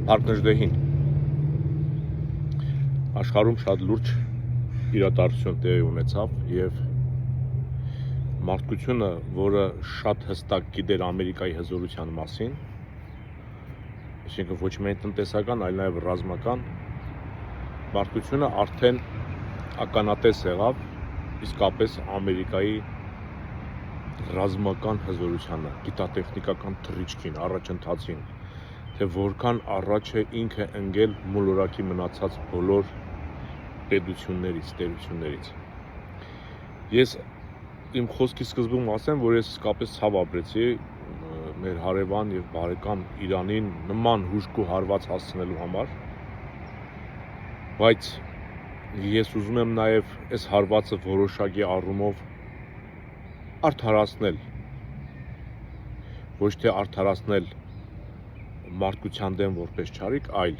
Փառքնժդեհին աշխարհում շատ լուրջ իրադարձություն տեղի ունեցավ եւ մարդկությունը, որը շատ հստակ գիտեր Ամերիկայի հզորության մասին, այսինքն ոչ միայն տնտեսական, այլ նաեւ ռազմական, մարդկությունը արդեն ականատես եղավ իսկապես Ամերիկայի ռազմական հզորությանը, գիտատեխնիկական թռիչքին, առաջընթացին, թե որքան առաջ է ինքը ընկել մոլորակի մնացած բոլոր պետություններից, տերություններից։ Ես իմ խոսքի սկզբում ասեմ, որ ես իսկապես ցավ ապրեցի մեր հարևան եւ բարեկամ Իրանին նման հուժկու հարված հասցնելու համար, բայց ես ուզում եմ նաեւ այս հարվածը որոշակի առումով արդարացնել, ոչ թե արդարացնել մարդկության դեմ որպես չարիք, այլ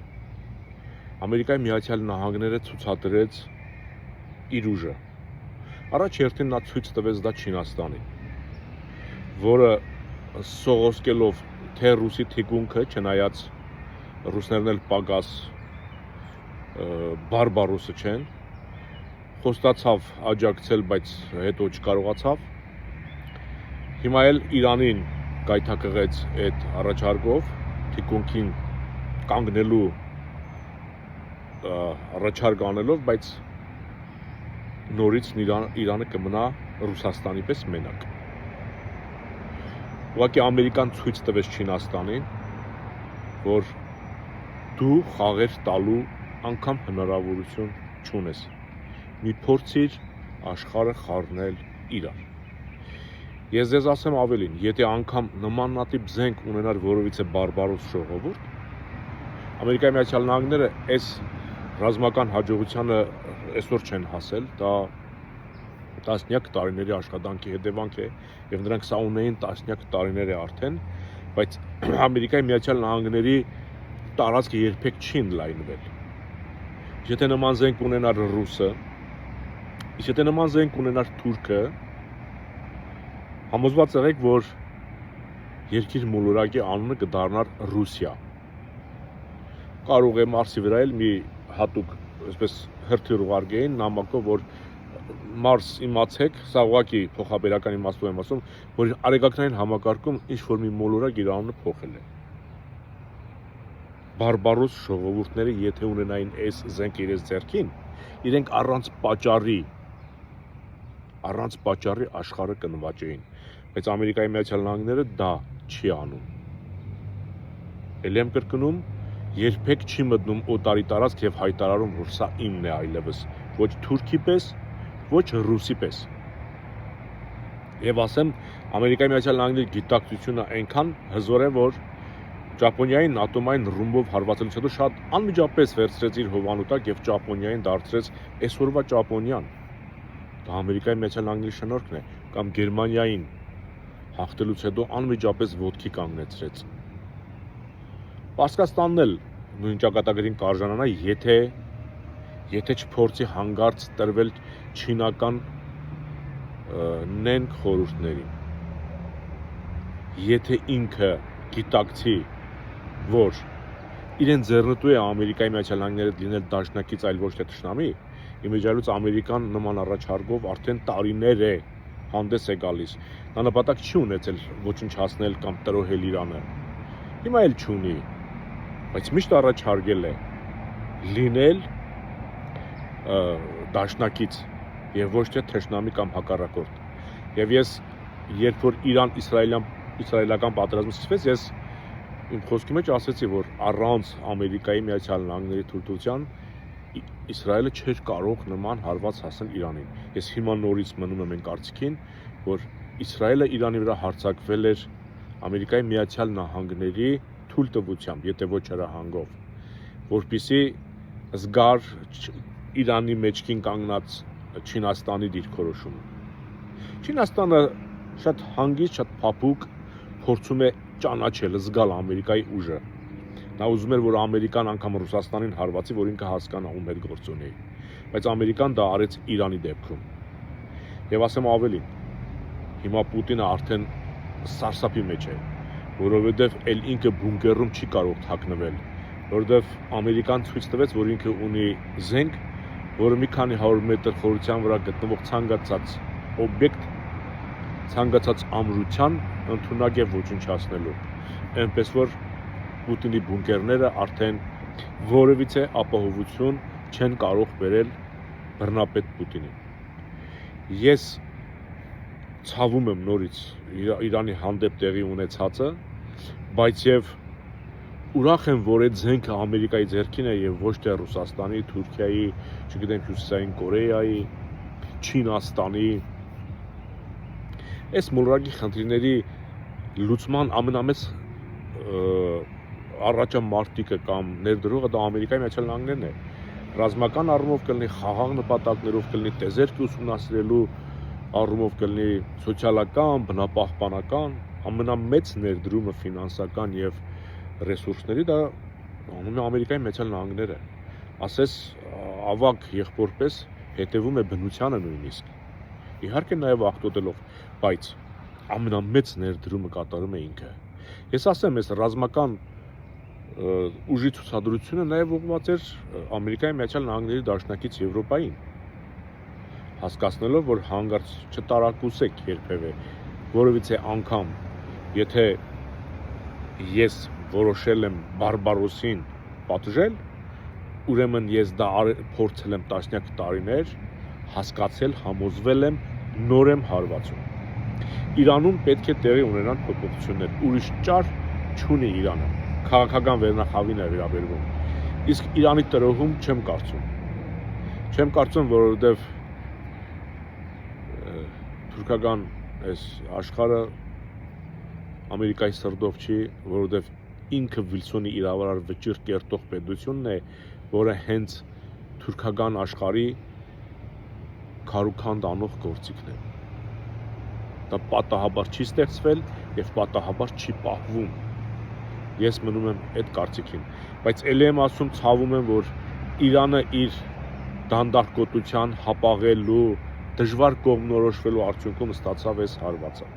Ամերիկայի Միացյալ Նահանգները ցուցադրեց իր ուժը։ Առաջ երթին նա ցույց տվեց դա Չինաստանին, որը սողոսկելով թե ռուսի թիկունքը, չնայած ռուսներն էլ պակաս բարբարոսը չեն, խոստացավ աջակցել, բայց հետո չկարողացավ։ Հիմա էլ Իրանին գայթակղեց այդ առաջարկով, թիկունքին կանգնելու առաջարկ անելով, բայց նորից Իրանը կմնա Ռուսաստանի պես մենակ։ Ուղղակի Ամերիկան ցույց տվեց Չինաստանին, որ դու խաղեր տալու անգամ հնարավորություն չունես։ Մի փորձիր աշխարհը խառնել իրար։ Ես ձեզ ասեմ ավելին, եթե անգամ նմանատիպ զենք ունենար որևիցե բարբարոս ժողովուրդ, Ամերիկայի Միացյալ Նահանգները այս ռազմական հաջողությանը այսօր չեն հասել, դա տասնյակ տարիների աշխատանքի հետևանք է, եւ նրանք սա ունեին տասնյակ տարիներ է արդեն, բայց Ամերիկայի Միացյալ Նահանգների տարածքը երբեք չի ընդլայնվել։ Եթե նման զենք ունենար ռուսը, եթե նման զենք ունենար թուրքը, համոզված եղեք, որ երկիր մոլորակի անունը կդառնար Ռուսիա։ Կարող է Մարսի վրա էլ մի հատուկ, այսպես հրթիռ ուղարկեին նամակով, որ Մարս իմացեք, սա ուղղակի փոխաբերական իմաստով եմ ասում, որ արեգակնային համակարգում ինչ-որ մի մոլորակ իր անունը փոխել է։ Բարբարոս ժողովուրդները, եթե ունենային այս զենքը իրենց ձեռքին, իրենք առանց պատճառի աշխարհը կնվաճեին, բայց Ամերիկայի Միացյալ Նահանգները դա չի անում։ Էլ եմ կրկնում, երբեք չի մտնում օտարի տարածք եւ հայտարարում, որ սա իմն է այլևս, ոչ թուրքի պես, ոչ ռուսի պես։ Եվ ասեմ, Ամերիկայի Միացյալ Նահանգների գիտակցությունը այնքան հզոր է, որ Ճապոնիային ատոմային ռումբով հարվածելուց հետո շատ անմիջապես վերցրեց իր հովանուտակ եւ Ճապոնիային դարձրեց այսօրվա Ճապոնիան։ Դա Ամերիկայի Միացյալ Նահանգների շնորհքն է, կամ Գերմանիային հաղթելուց հետո անմիջապես ոտքի կանգնեցրեց։ Պարսկաստանն էլ նույն ճակատագրին կարժանանա, եթե չփորձի հանգարց տրվել չինական նենք խորհուրդներին։ Եթե ինքը գիտակցի, որ իրեն ձեռնտու է Ամերիկայի Միացյալ Նահանգները լինել դաշնակից, այլ ոչ թե թշնամի, իմիջիայլոց Ամերիկան նման առաջարկով արդեն տարիներ է հանդես է գալիս։ Նա նպատակ չի ունեցել ոչնչացնել կամ տրոհել Իրանը։ Հիմա էլ չունի, բայց միշտ առաջարկել է լինել դաշնակից եւ ոչ թե թշնամի կամ հակառակորդ։ Եվ ես երբ որ Իրան-իսրայելական պատերազմը սկսվեց, ես իմ խոսքի մեջ ասեցի, որ առանց Ամերիկայի Միացյալ Նահանգների թույլտվության Իսրայելը չէր կարող նման հարված հասնել Իրանին։ Ես հիմա նորից մնում եմ այն կարծիքին, որ Իսրայելը Իրանի վրա հարձակվել էր Ամերիկայի Միացյալ Նահանգների թույլտվությամբ, եթե ոչ հրահանգով, որպեսզի զգար Իրանի մեջքին կանգնած Չինաստանի դիրքորոշումը։ Չինաստանը շատ հանգիստ, շատ փափուկ փորձում է ճանաչել, զգալ Ամերիկայի ուժը։ Նա ուզում էր, որ Ամերիկան անգամ Ռուսաստանին հարվածի, որ ինքը հասկանա ում հետ գործ ունի։ Բայց Ամերիկան դա արեց Իրանի դեպքում։ Եվ ասեմ ավելին, հիմա Պուտինը արդեն սարսափի մեջ է, որովհետև էլ ինքը բունկերում չի կարող թաքնվել, որովհետև Ամերիկան ցույց տվեց, որ ինքը ունի զենք, որը մի քանի 100 մետր խորության վրա գտնվող ցանկացած օբյեկտ, ցանկացած ամրության ընդունակ է ոչնչացնելու, այնպես որ Պուտինի բունկերները արդեն որևիցե ապահովություն չեն կարող բերել բռնապետ Պուտինին։ Ես ցավում եմ նորից Իրանի հանդեպ տեղի ունեցածը, բայց եւ ուրախ եմ, որ այդ զենքը Ամերիկայի ձեռքին է եւ ոչ թե Ռուսաստանի, Թուրքիայի, չգիտեմ, Հյուսիսային Կորեայի, Չինաստանի։ Այս մոլորակի խնդիրների լուծման ամենամեծ առաջամարտիկը կամ ներդրողը դա Ամերիկայի Միացյալ Նահանգներն է։ Ռազմական առումով կլինի, խաղաղ նպատակներով կլինի, տեզերք ուսումնասիրելու առումով կլինի, սոցիալական, բնապահպանական, ամենամեծ ներդրումը ֆինանսական եւ ռեսուրսների դա անում է Ամերիկայի Միացյալ Նահանգները։ Ասես ավակ եղբորպես հետևում է բնությանը նույնիսկ։ Իհարկե նաեւ աղտոտելով, բայց ամենամեծ ներդրումը կատարում է ինքը։ Ես ասեմ, այս ռազմական ուժի ցուցադրությունը նաև ուղղված էր Ամերիկայի Միացյալ Նահանգների դաշնակից Եվրոպային, հասկացնելով, որ հանգարց չտարակուսեք երբևէ, որովհետեւ անգամ, եթե ես որոշել եմ Բարբարոսին պատժել, ուրեմն ես դա փորձել եմ տասնյակ տարիներ, հասկացել, համոզվել եմ, նոր եմ հարվածում։ Իրանում պետք է տեղի ունենան փոփոխություններ, ուրիշ ճար չունի Իրանը, քաղաքական վերնախավին է վերաբերվում, իսկ Իրանի տրոհում չեմ կարծում, որովհետև թուրքական այս աշխարհը Ամերիկայի սրտով չի, որովհետև ինքը Վիլսոնի իրավարար վճիռ կերտող պետությունն է, որը հենց թուրքական աշխարհի քարուքանդ անող գործիքն է։ Դա պատահաբար չի ստեղծվել եւ պատահաբար չի պահվում։ Ես մնում եմ այդ կարծիքին, բայց ելի եմ ասում, ցավում եմ, որ Իրանը իր դանդաղկոտության հապաղելու, դժվար կողմնորոշվելու արդյունքում ստացավ այս հարվածը։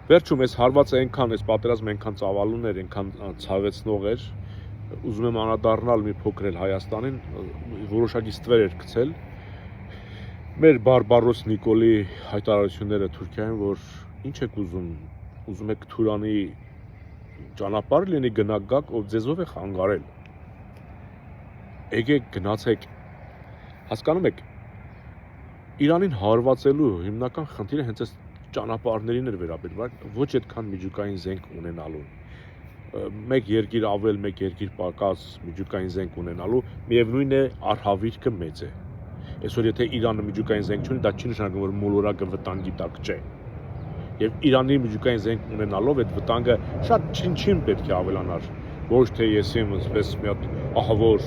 Վերջում այս հարվածը այնքան, այս պատերազմը այնքան ծավալուն էր, այնքան ցավեցնող էր, ուզում եմ անդրադառնալ մի փոքր էլ Հայաստանին, որոշակի ստվեր էր գցել մեր Բարբարոս Նիկոլի հայտարարությունները Թուրքիայում, որ ինչ եք ուզում եք Թուրանի ճանապարհ լինի գնաք գաք, ով ձեզով է խանգարել։ Եկեք գնացեք, հասկանում եք, Իրանին հարվածելու հիմնական խնդիրը հենց այս ճանապարհներին էր վերաբերվում, ոչ այդքան միջուկային զենք ունենալուն։ Մեկ երկիր ավել, մեկ երկիր պակաս միջուկային զենք ունենալու, միևնույն է արհավիրքը մեծ է։ Այսօր եթե Իրանը միջուկային զենք չունի, դա չի նշանակում, որ մոլորակը վտանգի տակ չէ։ Եվ Իրանի միջուկային զենք ունենալով այդ վտանգը շատ չինչին պետք է ավելանար, ոչ թե եսիմ ասես մի հատ ահավոր,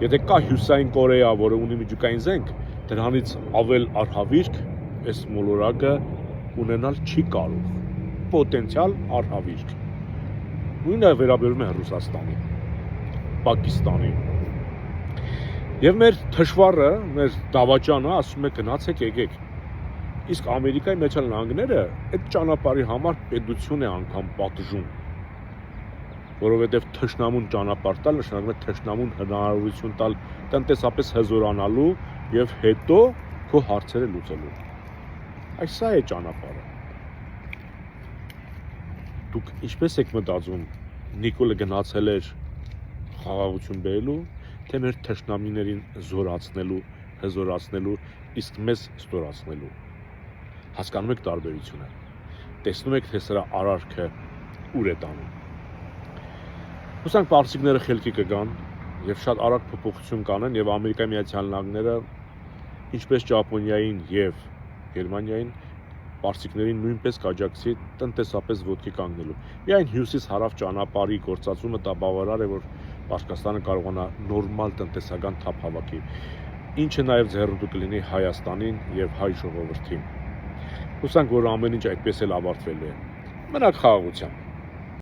եթե կա Հյուսիսային Կորեա, որը ունի միջուկային զենք, դրանից ավել արհավիրք այս մոլորակը ունենալ չի կարող, պոտենցիալ արհավիրք։ Նույնը վերաբերում է Ռուսաստանի, Պակիստանի։ Եվ մեր թշվառը, մեր դավաճանը ասում է գնացեք եկեք։ Իսկ Ամերիկայի Միացյալ Նահանգները այդ ճանապարհի համար պետություն է անգամ պատժում, որովհետև թշնամուն ճանապարհ տալ նշանակում է թշնամուն հնարավորություն տալ տնտեսապես հզորանալու եւ հետո քո հարցերը լուծելու։ Այս սա է ճանապարհը։ Դուք ինչպես եք մտածում, Նիկոլը գնացել էր խաղաղություն բերելու, թե մեր թշնամիներին զորացնելու, հզորացնելու, իսկ մեզ ստորացնելու։ Հասկանում եք տարբերությունը։ Տեսնում եք, թե սրա արարքը ուր է տանում։ Հուսանք պարսիկները խելքի կգան եւ շատ արագ փոփոխություն կանեն եւ Ամերիկայի Միացյալ Նահանգները, ինչպես Ճապոնիային եւ Գերմանիային, պարսիկներին նույնպես կաջակցի տնտեսապես ոտքի կանգնելու։ Միայն հյուսիս-հարավ ճանապարհի գործածումը դա բավարար է, որ Պարսկաստանը կարողանա նորմալ տնտեսական թափ հավաքի, ինչը նաեւ ձեռնտու կլինի Հայաստանին եւ հայ ժողովրդին։ Հուսանք, որ ամեն ինչ այդպես էլ ավարտվելու է։ Մնաք խաղաղությամբ։